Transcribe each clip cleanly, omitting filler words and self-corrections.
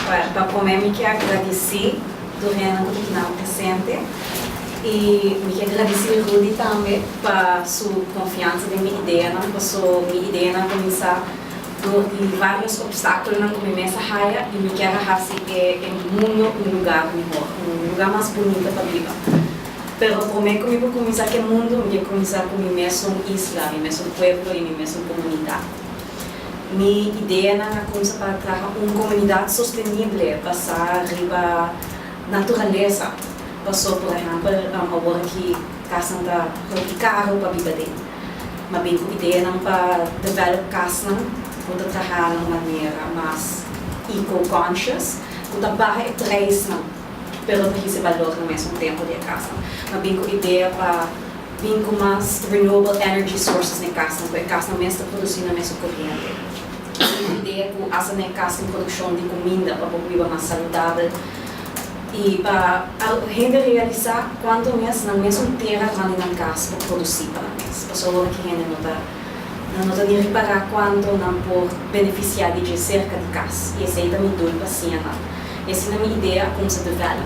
para comer, me quero agradecer do reino que não presente e me quero agradecer Rudy também para sua confiança em minha ideia, para sua minha ideia começar por vários obstáculos na começa raia e me quero fazer o mundo um lugar melhor, um lugar mais bonito para viver. Pero por mim, comigo começar que mundo, me começar com minha mesma isla, minha mesma pueblo e minha mesma comunidade. Minha ideia é começar para trazer uma comunidade sostenibel, basa riba naturalesa. Passou, por exemplo, agora que casnan da carro para viver dentro. Mas bem com ideia para desenvolver casnan, para trazer de uma maneira mais eco-conscious, para barra e três pero para esse valor no mesmo tempo de casa. Mas bem com ideia para vir com mais renewable energy sources na casa, porque a casa mesmo está produzindo a mesma corrente. A ideia que essa na casa tem produção de comida para viver mais saudável e para a gente realizar quanto mesmo na mesma terra que na casa para produzir para nós. Pessoa que a gente não está de reparar quanto não por beneficiar de cerca de casa. E essa é também duro para si, essa é a minha ideia como se desenvolve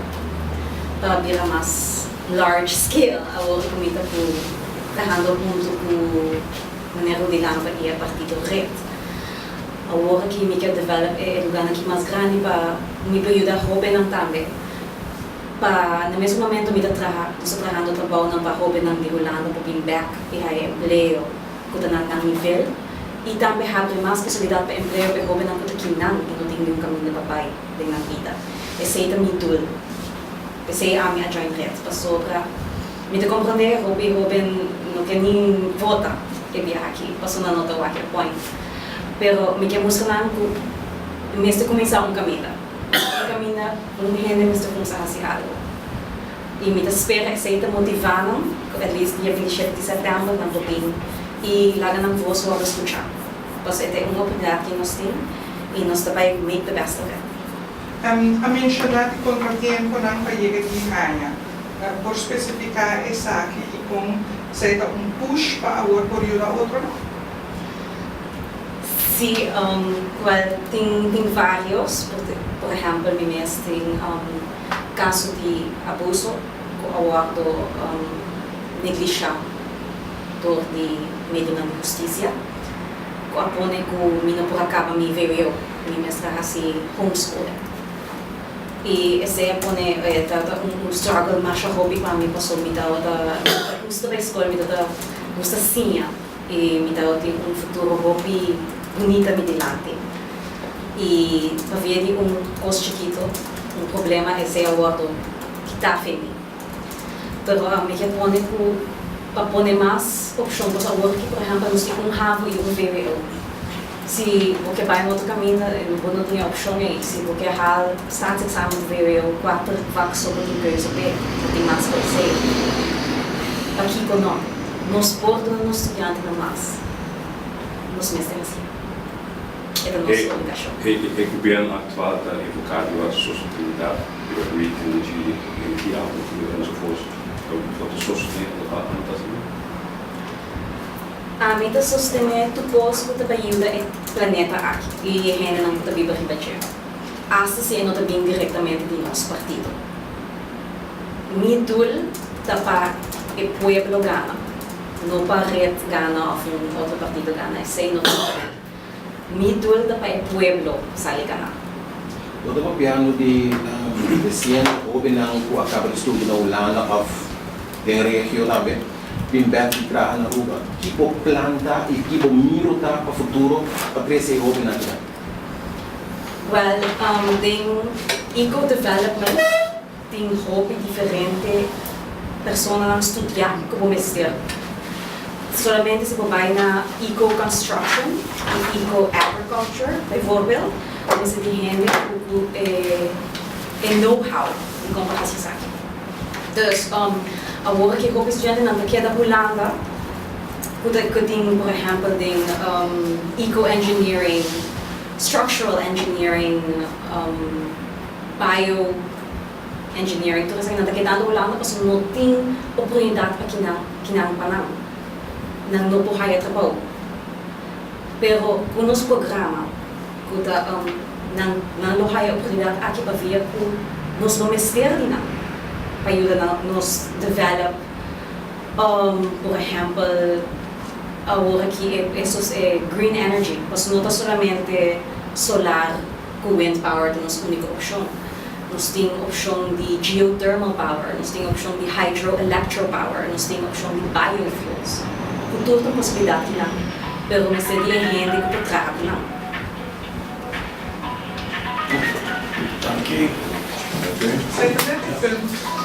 para virar mais large scale a outra comida que trarando junto com maneira de lâmpada e a partir do reto. A outra que me quer desenvolver é o lugar aqui mais grande para me ajudar a roubar também. Para no mesmo momento me estou trabalhando trabalho para roubar não de Holanda para vir back e aí emprego que está na nível e também há mais possibilidade para emprego para roubar não aqui não e não tem nenhum caminho para pai na vida. Esse é também tudo. Esse é a minha joint red. Passou para me compreender, roubar não quer nem votar que viaja aqui. Passou na nota qualquer point. Pero me quer mostrar que me está começando caminda. Caminda, gente me está começando a fazer algo. E me espera que seja motivado, at least dia 27 de setembro, não vou bem. E lá não vou só escutar. Pois é uma oportunidade que nós temos e nós também make the best of it. A mencionar que contratempo não vai chegar de ganha. Por especificar essa aqui e com seja push para o período outro? Sim, tem vários. Por exemplo, me tem caso de abuso ou negligência do meio da justiça. Quando eu por acaba me veio eu, me mestra assim homeschooling. E esse é um struggle mais hobby para mim, passou me dá gusta da escola, me dá gusta sim e me dá um futuro hobby bonita me delante. E para ver coisa chiquito, problema esse é o outro que está feliz. Pero me quer para pôr mais opção para o outro que, por exemplo, nós temos ravo e VWO. Se você vai no outro caminho, não tem opção aí. Se você há status-examen de VWO, 4 vagas sobre o que você tem mais para ser. Aqui com nós, nós portamos nos estudantes não mais. Nós mesmos assim. É a nossa obrigação. O governo atual está evocado a sustentabilidade, o ritmo de energia, o que nós fosse. Pode sostener a anotação? A meta sostener tu posso que ajuda o planeta aqui e a gente não está viva ribatia. Essa se não está bem diretamente do nosso partido. Minha tool está para o povo Gana, não para a rede Gana ou outro partido Gana. Sei não está. Minha tool está para o povo sair Gana. Eu estava piano de ciência, ou bem não acaba de estudar na Holanda de região também. Bimber que trabalha na rua, que o planta e que o miro tá para o futuro para crescer o na vida. Well, tem eco-development, tem hobby diferente, pessoas não estudam como mestre. Solamente se vai na eco-construction e eco-agriculture, bijvoorbeeld, você tem gente que know-how em como fazer isso aqui. Dus, agora que eu estudante não quer da Holanda, que tem, por exemplo, tem eco-engineering, structural engineering, bio-engineering, tudo isso não quer da Holanda, porque não tem oportunidade para que não para não pode trabalhar. Pero com nosso programa, que ng lohay a oportunidade aqui para ver que nos domesticar na para ajudar nos develop por exemplo agora que esses green energy mas não está somente solar com wind power que nos única opção nós temos opção de geothermal power nós temos opção de hydroelectro power nós temos opção de biofuels com toda a possibilidade lá pero mas seria gente que está trabalhando lá. Danke. Sei que